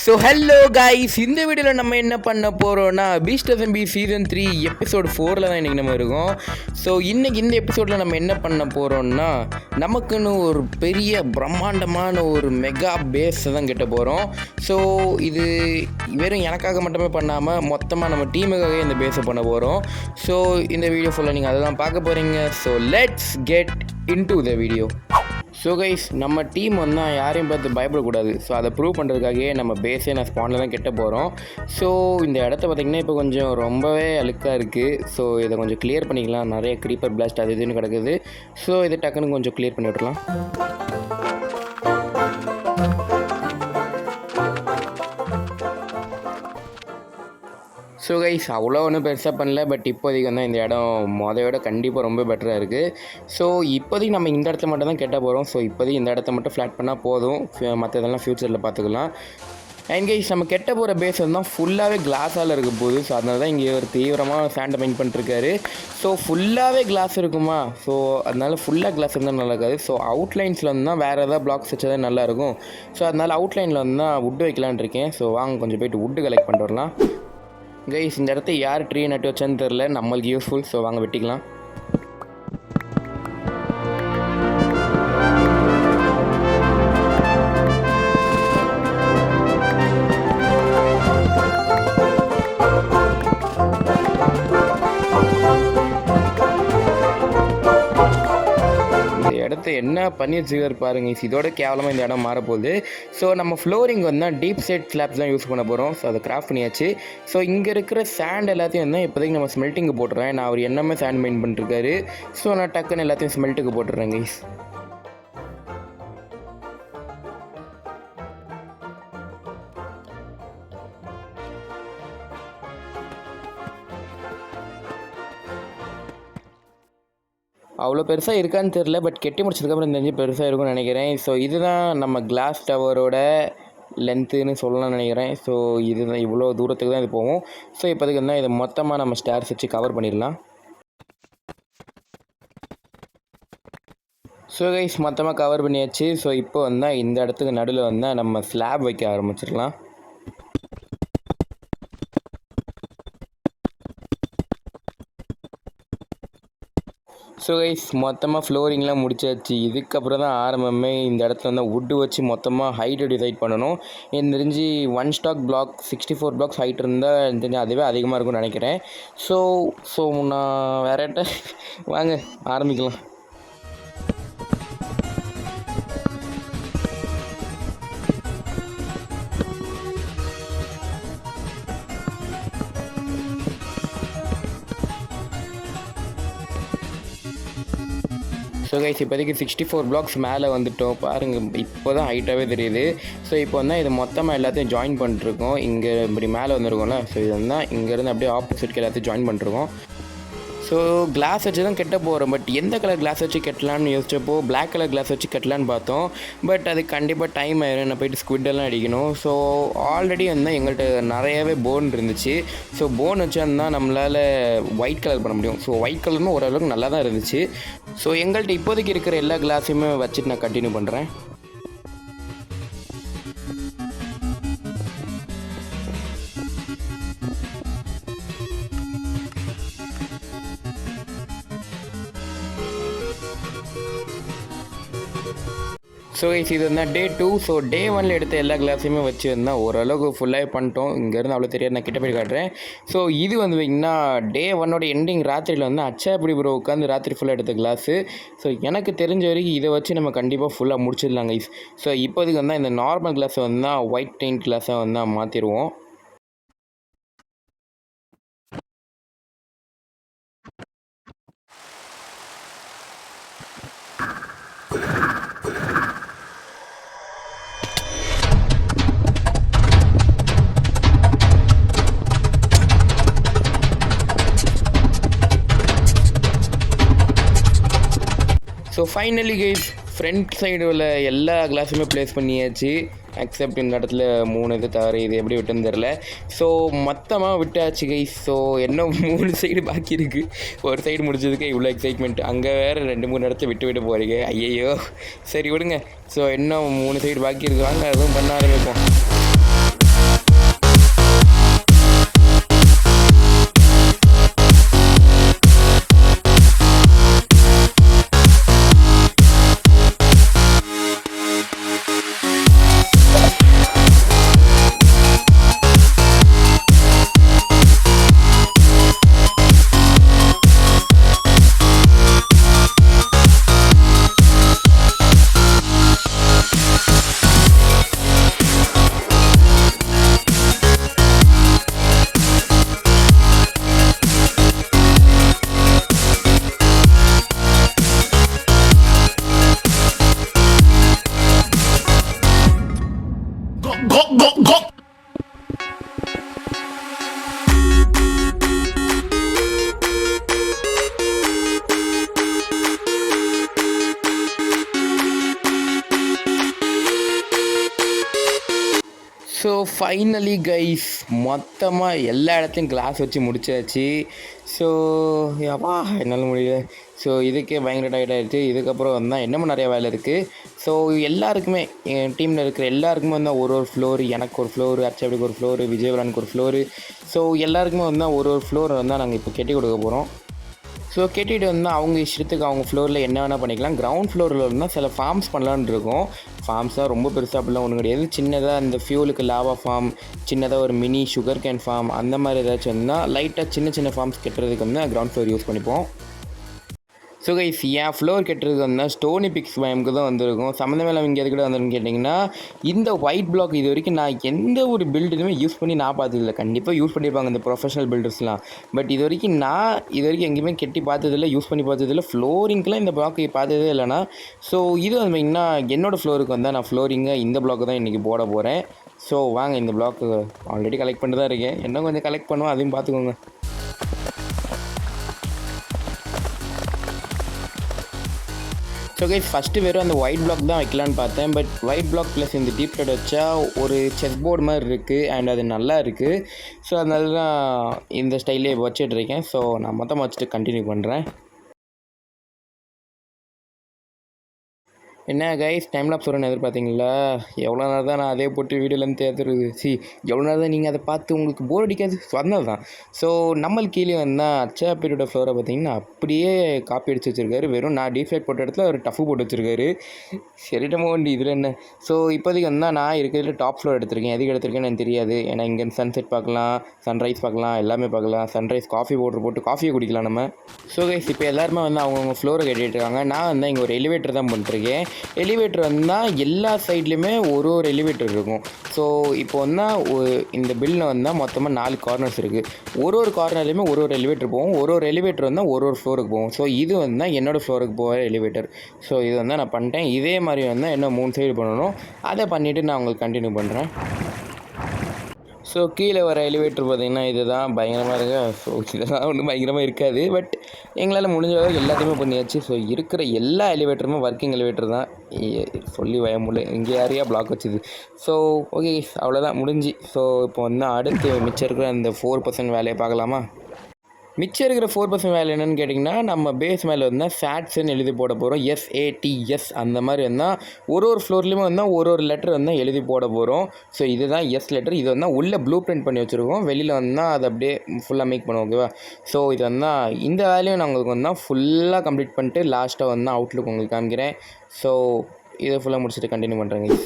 So hello guys, இந்த வீடியோவில் நம்ம என்ன பண்ண போகிறோன்னா பீஸ்ட் எஃப்எம்பி சீசன் 3 எபிசோட் 4 தான் இன்றைக்கி நம்ம இருக்கோம். ஸோ இன்றைக்கி இந்த எபிசோடில் நம்ம என்ன பண்ண போகிறோம்னா, நமக்குன்னு ஒரு பெரிய பிரம்மாண்டமான ஒரு மெகா பேஸை தான் கட்ட போகிறோம். ஸோ இது வெறும் எனக்காக மட்டுமே பண்ணாமல் மொத்தமாக நம்ம டீமுக்காகவே இந்த பேஸை பண்ண போகிறோம். ஸோ இந்த வீடியோ ஃபுல்லாக நீங்கள் அதை தான் பார்க்க போகிறீங்க. So let's get into the video. So guys, நம்ம டீம் வந்து யாரையும் பார்த்து பயப்படக்கூடாது. ஸோ அதை ப்ரூவ் பண்ணுறதுக்காகவே நம்ம பேஸே நான் ஸ்பானில் தான் கெட்ட போகிறோம். ஸோ இந்த இடத்த பார்த்திங்கன்னா இப்போ கொஞ்சம் ரொம்பவே அழுக்காக இருக்குது. ஸோ இதை கொஞ்சம் கிளியர் பண்ணிக்கலாம். நிறைய க்ரீப்பர் பிளாஸ்ட் அது இதுன்னு கிடக்குது. ஸோ இதை டக்குன்னு கொஞ்சம் கிளியர் பண்ணி விட்றலாம். ஸோ கைஸ், அவ்வளோ ஒன்றும் பெருசாக பண்ணல. பட் இப்போதைக்கு வந்து இந்த இடம் மொதையோட கண்டிப்பாக ரொம்ப பெட்டராக இருக்குது. ஸோ இப்போதைக்கு நம்ம இந்த இடத்த மட்டும் தான் கெட்ட போகிறோம். ஸோ இப்போதைக்கு இந்த இடத்த மட்டும் ஃப்ளாட் பண்ணால் போதும். மற்றதெல்லாம் ஃப்யூச்சரில் பார்த்துக்கலாம். அண்ட் கைஸ், நம்ம கெட்ட போகிற பேஸ் வந்து ஃபுல்லாகவே கிளாஸால் இருக்க போகுது. ஸோ அதனால தான் இங்கே ஒரு தீவிரமாக சாண்டை மைண்ட் பண்ணிட்டுருக்காரு. ஸோ ஃபுல்லாகவே கிளாஸ் இருக்குமா? ஸோ அதனால் ஃபுல்லாக கிளாஸ் இருந்தால் நல்லா இருக்காது. ஸோ அவுட்லைன்ஸில் வந்து தான் வேறு ஏதாவது பிளாக்ஸ் வச்சதே நல்லாயிருக்கும். ஸோ அதனால் அவுட்லைனில் வந்து தான் வுட்டு வைக்கலான் இருக்கேன். ஸோ வாங்க கொஞ்சம் போய்ட்டு வுட்டு கலெக்ட் பண்ணிட்டு வரலாம். கைஸ், இந்த இடத்த யார் ட்ரீ நட்டு வச்சான்னு தெரில. நம்மளுக்கு யூஸ்ஃபுல். ஸோ வாங்க வெட்டிக்கலாம். இடத்த என்ன பண்ணி வச்சுக்காரு பாருங்க. இதோட கேவலமாக இந்த இடம் மாறப்போகுது. ஸோ நம்ம ஃப்ளோரிங் வந்து டீப் செட் ஸ்லாப்ஸ் தான் யூஸ் பண்ண போகிறோம். ஸோ அதை கிராஃப்ட் பண்ணியாச்சு. ஸோ இங்கே இருக்கிற சாண்ட் எல்லாத்தையும் வந்து இப்போதைக்கு நம்ம ஸ்மெல்ட்டிங்கு போட்டுறேன். நான் அவர் என்னமே சாண்ட் மைண்ட் பண்ணிருக்காரு. ஸோ நான் டக்குன்னு எல்லாத்தையும் ஸ்மெல்ட்டுக்கு போட்டுடுறேன் கைஸ். அவ்வளோ பெருசாக இருக்கான்னு தெரில. பட் கெட்டி முடிச்சதுக்கப்புறம் தெரிஞ்சு பெருசாக இருக்கும்னு நினைக்கிறேன். ஸோ இதுதான் நம்ம கிளாஸ் டவரோட லென்த்துன்னு சொல்லலாம்னு நினைக்கிறேன். ஸோ இதுதான் இவ்வளோ தூரத்துக்கு தான் இது போகும். ஸோ இப்போதைக்கு வந்து இதை மொத்தமாக நம்ம ஸ்டேர்ஸ் வச்சு கவர் பண்ணிடலாம். ஸோ கைஸ், மொத்தமாக கவர் பண்ணியாச்சு. ஸோ இப்போ வந்தால் இந்த இடத்துக்கு நடுவில் வந்தால் நம்ம ஸ்லாப் வைக்க ஆரம்பிச்சிடலாம். ஸோ கைஸ், மொத்தமாக ஃப்ளோரிங்லாம் முடிச்சாச்சு. இதுக்கப்புறம் தான் ஆரம்பமே. இந்த இடத்துல வந்து வுட்டு வச்சு மொத்தமாக ஹைட்டை டிசைட் பண்ணணும். எனக்கு தெரிஞ்சு 1 ஸ்டாக் பிளாக் 64 பிளாக்ஸ் ஹைட் இருந்தால் எனக்கு தெரிஞ்சு அதுவே அதிகமாக இருக்கும்னு நினைக்கிறேன். ஸோ நான் வேறட்ட வாங்க ஆரம்பிக்கலாம். ஸோ கைஸ், இப்போதைக்கு 64 பிளாக்ஸ் மேலே வந்துட்டோம். பாருங்கள், இப்போ தான் ஹைட்டாகவே தெரியுது. ஸோ இப்போ வந்து இது மொத்தமாக எல்லாத்தையும் ஜாயின் பண்ணிட்டுருக்கோம். இங்கே இப்படி மேலே வந்துருக்கோம்ல. ஸோ இது வந்து இங்கேருந்து அப்படியே ஆப்போசிட்க்கு எல்லாத்தையும் ஜாயின் பண்ணிருக்கோம். ஸோ கிளாஸ் வச்சு தான் கெட்ட போகிறோம். பட் எந்த கலர் கிளாஸ் வச்சு கட்டலான்னு யோசிச்சப்போ பிளாக் கலர் கிளாஸ் வச்சு கட்டலான்னு பார்த்தோம். பட் அது கண்டிப்பாக டைம் ஆயிரும். நான் போய்ட்டு ஸ்குவிட்டெல்லாம் அடிக்கணும். ஸோ ஆல்ரெடி வந்து எங்கள்கிட்ட நிறையாவே போன் இருந்துச்சு. ஸோ போன் வச்சுருந்தால் நம்மளால் ஒயிட் கலர் பண்ண முடியும். ஸோ ஒயிட் கலருமே ஓரளவுக்கு நல்லா தான் இருந்துச்சு. ஸோ எங்கள்கிட்ட இப்போதைக்கு இருக்கிற எல்லா கிளாஸையுமே வச்சுட்டு நான் கண்டினியூ பண்ணுறேன். ஸோ கைஸ், இது வந்து டே 2. ஸோ டே 1 எடுத்த எல்லா கிளாஸையுமே வச்சு இருந்தால் ஓரளவுக்கு ஃபுல்லாகவே பண்ணிட்டோம். இங்கேருந்து அவ்வளோ தெரியாது, நான் கிட்ட போய் காட்டுறேன். ஸோ இது வந்து பார்த்திங்கன்னா டே 1 எண்டிங் ராத்திரியில் வந்து அச்சாப்படி ப்ரோ உட்காந்து ராத்திரி ஃபுல்லாக எடுத்த கிளாஸு. ஸோ எனக்கு தெரிஞ்ச வரைக்கும் இதை வச்சு நம்ம கண்டிப்பாக ஃபுல்லாக முடிச்சிடலாம் கைஸ். ஸோ இப்போதைக்கு வந்து இந்த நார்மல் கிளாஸை வந்து ஒயிட் டெயின்ட் கிளாஸை வந்து மாற்றிடுவோம். So finally guys, front side உள்ள எல்லா கிளாஸுமே ப்ளேஸ் பண்ணியாச்சு. அக்செப்ட் இந்த இடத்துல 3 இது தவிர இது எப்படி விட்டுன்னு தெரில. ஸோ மொத்தமாக விட்டாச்சு கைஸ். ஸோ இன்னும் 3 சைடு பாக்கி இருக்குது. ஒரு சைடு முடிச்சதுக்கு இவ்வளோ எக்ஸைட்மெண்ட். அங்கே வேறு 2-3 இடத்த விட்டு போகிறீங்க. ஐயையோ, சரி விடுங்க. ஸோ இன்னும் 3 சைடு பாக்கி இருக்குது. வாங்க அதுவும் பண்ண ஆரம்பிப்போம். ஸோ ஃபைனலி கைஸ் மொத்தமாக எல்லா இடத்தையும் கிளாஸ் வச்சு முடிச்சாச்சு. ஸோ யப்பா என்னால் முடியல. ஸோ இதுக்கே பயங்கர டயர்ட் ஆகிடுச்சு. இதுக்கப்புறம் வந்தால் இன்னமும் நிறையா வேலை இருக்குது. ஸோ எல்லாருக்குமே என் டீமில் இருக்கிற எல்லாருக்குமே வந்தால் ஒரு ஃப்ளோரு, எனக்கு ஒரு ஃப்ளோரு, அர்ச்சபிக்கு ஒரு ஃப்ளோரு, விஜயவலானுக்கு ஒரு ஃப்ளோரு. ஸோ எல்லாருக்குமே வந்தால் ஒரு ஃப்ளோரை வந்தால் நாங்கள் இப்போ கட்டி கொடுக்க போகிறோம். ஸோ கட்டிட்டு வந்தால் அவங்க இஷ்டத்துக்கு அவங்க ஃப்ளோரில் என்ன வேணால் பண்ணிக்கலாம். கிரவுண்ட் ஃப்ளோரில் இருந்தால் சில ஃபார்ம்ஸ் பண்ணலான்னு இருக்கும். ஃபார்ம்ஸாக ரொம்ப பெருசாக அப்படிலாம் ஒன்றும் கிடையாது. சின்னதாக இந்த ஃபியூலுக்கு லாவா ஃபார்ம், சின்னதாக ஒரு மினி சுகர் கேன் ஃபார்ம், அந்த மாதிரி ஏதாச்சும் இருந்தால் லைட்டாக சின்ன சின்ன ஃபார்ம்ஸ் கட்டுறதுக்கு வந்து கிரவுண்ட் ஃப்ளோர் யூஸ் பண்ணிப்போம். ஸோ கைஸ் என் ஃப்ளோர் கட்டுறதுக்கு வந்தால் ஸ்டோனி பிக்ஸ் பயமுக்கு தான் வந்திருக்கும். சம்மந்தமே இங்கே எதுக்கிட்ட வந்துருன்னு கேட்டிங்கன்னா, இந்த ஒயிட் பிளாக் இது வரைக்கும் நான் எந்த ஒரு பில்டுமே யூஸ் பண்ணி நான் பார்த்ததில்லை. கண்டிப்பாக யூஸ் பண்ணியிருப்பாங்க இந்த ப்ரொஃபஷனல் பில்டர்ஸ்லாம். பட் இது வரைக்கும் எங்கேயுமே கட்டி பார்த்ததில்லை, யூஸ் பண்ணி பார்த்ததில்லை. ஃப்ளோரிங்க்கெலாம் இந்த பிளாக் பார்த்ததே இல்லைனா. ஸோ இது வந்தீங்கன்னா என்னோடய ஃப்ளோருக்கு வந்தால் நான் ஃப்ளோரிங்கை இந்த பிளாக்கு தான் இன்றைக்கி போட போகிறேன். ஸோ வாங்க, இந்த பிளாக்கு ஆல்ரெடி கலெக்ட் பண்ணிட்டு தான் இருக்கேன். என்ன கொஞ்சம் கலெக்ட் பண்ணுவோம், அதையும் பார்த்துக்கோங்க. ஸோ கைஸ் ஃபஸ்ட்டு வெறும் அந்த ஒயிட் பிளாக் தான் வைக்கலான்னு பார்த்தேன். பட் ஒயிட் பிளாக் ப்ளஸ் இந்த டீப் கட் வச்சா ஒரு செஸ் போர்டு மாதிரி இருக்குது அண்ட் அது நல்லா இருக்குது. ஸோ அதனால தான் இந்த ஸ்டைலே வச்சிட்ருக்கேன். ஸோ நான் மொத்தமாக வச்சுட்டு கண்டினியூ பண்ணுறேன். என்ன கைஸ் டைம் லாப்ஸ் வரும்னு எதிர்பார்த்தீங்களா? எவ்வளோ நேரம் தான் நான் அதே போட்டு வீடியோலேருந்து தேர்த்துருது. எவ்வளோ நேரம் தான் நீங்கள் அதை பார்த்து உங்களுக்கு போர் அடிக்காது? சொன்னது தான். ஸோ நம்மளுக்கு கீழே வந்தால் அச்சாப்பியோட ஃப்ளோரை பார்த்தீங்கன்னா அப்படியே காப்பி அடிச்சு வச்சுருக்காரு. வெறும் நான் டீஃப்ளைட் போட்ட இடத்துல ஒரு டஃப்பு போட்டு வச்சுருக்காரு. சரிட்டமாக வண்டி இதில் என்ன. ஸோ இப்போதைக்கு வந்தால் நான் இருக்கிறதுல டாப் ஃப்ளோர் எடுத்திருக்கேன். எதுக்கு எடுத்திருக்கேன்னு எனக்கு தெரியாது. ஏன்னா இங்கே சன்செட் பார்க்கலாம், சன்ரைஸ் பார்க்கலாம், எல்லாமே பார்க்கலாம். சன்ரைஸ் காஃபி பவுடர் போட்டு காஃபியை குடிக்கலாம் நம்ம. ஸோ கைஸ் இப்போ எல்லாருமே வந்து அவங்கவுங்க ஃப்ளோரை கட்டிகிட்டு இருக்காங்க. நான் வந்து இங்கே ஒரு எலிவேட்டர் தான் பண்ணிட்டுருக்கேன். எலிவேட்டர் வந்தால் எல்லா சைட்லேயுமே ஒரு எலிவேட்டர் இருக்கும். ஸோ இப்போ வந்தால் இந்த பில்லில் வந்தால் மொத்தமாக 4 கார்னர்ஸ் இருக்குது. ஒரு கார்னர்லேயுமே ஒரு எலிவேட்டர் போகும். ஒரு எலிவேட்டர் வந்தால் ஒரு ஃப்ளோருக்கு போகும். ஸோ இது வந்தால் என்னோடய ஃப்ளோருக்கு போகிற எலிவேட்டர். ஸோ இது வந்து நான் பண்ணிட்டேன். இதே மாதிரி வந்தால் இன்னும் 3 சைடு பண்ணணும். அதை பண்ணிவிட்டு நான் உங்களுக்கு கண்டினியூ பண்ணுறேன். ஸோ கீழே வர எலிவேட்டர் பார்த்திங்கன்னா இது தான் பயங்கரமாக இருக்குது. ஸோ இதெல்லாம் ஒன்றும் பயங்கரமாக இருக்காது. பட் எங்களால் முடிஞ்ச அளவுக்கு எல்லாத்தையுமே பண்ணியாச்சு. ஸோ இருக்கிற எல்லா எலிவேட்டருமே ஒர்க்கிங் எலிவேட்டர் தான். சொல்லி வய முடியல, இங்கே யாரையா பிளாக் வச்சுது. ஸோ ஓகே அவ்வளோதான் முடிஞ்சு. ஸோ இப்போ வந்து அடுத்து மிச்சம் இருக்கிற அந்த 4% வேலையை பார்க்கலாமா? மிச்சம் இருக்கிற 4% வேலை என்னென்னு கேட்டிங்கன்னா, நம்ம பேஸ் மேலே வந்தால் ஃபேட்ஸ்ன்னு எழுதி போட போகிறோம். SATS அந்த மாதிரி வந்தால் ஒரு ஃப்ளோர்லேயுமே வந்தால் ஒரு லெட்டர் வந்தால் எழுதி போட போகிறோம். ஸோ இதுதான் எஸ் லெட்டர். இது வந்தால் உள்ளே ப்ளூ பிரிண்ட் பண்ணி வச்சுருக்கோம். வெளியில் வந்தால் அதை அப்படியே ஃபுல்லாக மேக் பண்ணுவோம். ஓகேவா? ஸோ இது வந்தால் இந்த வேலையும் நான் உங்களுக்கு வந்தால் ஃபுல்லாக கம்ப்ளீட் பண்ணிட்டு லாஸ்ட்டாக வந்தால் அவுட்லுக் உங்களுக்கு காமிக்கிறேன். ஸோ இதை ஃபுல்லாக முடிச்சுட்டு கண்டினியூ பண்ணுறேங்க.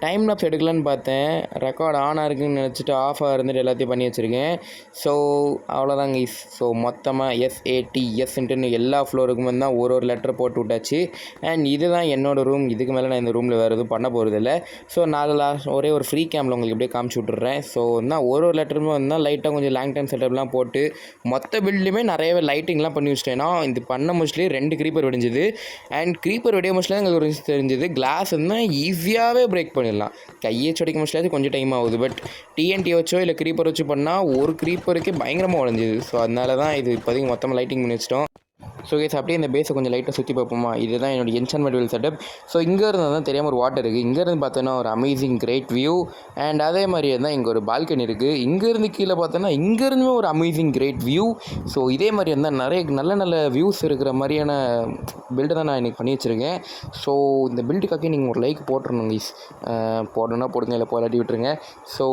டைம் லாப்ஸ் எடுக்கலான்னு பார்த்தேன். ரெக்கார்ட் ஆன் இருக்குன்னு நினச்சிட்டு ஆஃபாக இருந்துட்டு எல்லாத்தையும் பண்ணி வச்சுருக்கேன். ஸோ அவ்வளோதாங்க. ஸோ மொத்தமாக SATSன்ட்டு எல்லா ஃப்ளோருக்கும் வந்தால் ஒரு லெட்டர் போட்டு விட்டாச்சு. அண்ட் இதுதான் என்னோடய ரூம். இதுக்கு மேலே நான் இந்த ரூமில் வேறு எதுவும் பண்ண போகிறதில்ல. ஸோ நான் ஒரே ஒரு ஃப்ரீ கேமில் உங்களுக்கு இப்படியே காமிச்சு விட்டுறேன். ஸோ நான் ஒரு லெட்டருமே வந்தால் லைட்டாக கொஞ்சம் லாங் டைம் செட்டப்லாம் போட்டு மொத்த பில்டுமே நிறையவே லைட்டிங்லாம் பண்ணி வச்சிட்டேன்னா இது பண்ண மோஸ்ட்லி 2 க்ரீப்பர் வெடிஞ்சுது. அண்ட் க்ரீப்பர் வெடிய மோஸ்ட்லி எங்களுக்கு ஒரு தெரிஞ்சுது. கிளாஸ் வந்து ஈஸியாகவே பிரேக் பண்ணிடலாம். கையை சொடிக்க முடியாது, கொஞ்சம் டைம் ஆகுது. பட் TNT வச்சோ இல்லை க்ரீப்பர் வச்சு பண்ணால் ஒரு க்ரீப்பருக்கே பயங்கரமாக உடஞ்சிது. ஸோ அதனால தான் இது இப்போதைக்கு மொத்தமாக லைட்டிங் பண்ணி வச்சிட்டோம். ஸோ கேஸ் அப்படியே இந்த பேஸை கொஞ்சம் லைட்டாக சுற்றி பார்ப்போமா? இதுதான் என்னோட என்சான்மெண்ட் வீல் செட்டப். ஸோ இங்கே இருந்து தான் தெரியாமல் ஒரு வாட்டர் இருக்குது. இங்கேருந்து பார்த்தோன்னா ஒரு அமேசிங் கிரேட் வியூ. அண்ட் அதே மாதிரியே தான் இங்கே ஒரு பால்கனி இருக்குது. இங்கேருந்து கீழே பார்த்தோன்னா இங்கேருந்துமே ஒரு அமேசிங் கிரேட் வியூ. ஸோ இதே மாதிரி இருந்தால் நிறைய நல்ல வியூஸ் இருக்கிற மாதிரியான பில்டு தான் நான் இன்றைக்கி பண்ணி வச்சுருக்கேன். ஸோ இந்த பில்டுக்காக நீங்கள் ஒரு லைக் போட்டுருணும் கைஸ். போடணுன்னா போடுங்க, இல்லை போராட்டி விட்டுருங்க. ஸோ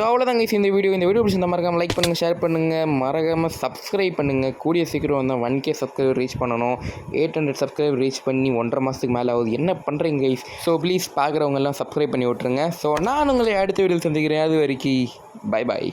அவ்வளோதாங்க இந்த வீடியோ பிடிச்சிருந்தா மறக்காமல் லைக் பண்ணுங்கள், ஷேர் பண்ணுங்கள், மறக்காமல் சப்ஸ்கிரைப் பண்ணுங்கள். கூடிய சீக்கிரம் வந்து 1K சப்ஸ்கிரைபர் ரீச் பண்ணணும். 800 சப்ஸ்கிரைபர் ரீச் பண்ணி 1.5 மாதத்துக்கு மேலே ஆகுது. என்ன பண்ணுறீங்க கைஸ்? ஸோ ப்ளீஸ் பார்க்குறவங்கெல்லாம் சப்ஸ்கிரைப் பண்ணி விட்ருங்க. ஸோ நான் உங்களை அடுத்த வீடியோவில் சந்திக்கிறேன். அது வரைக்கும் பை பாய்.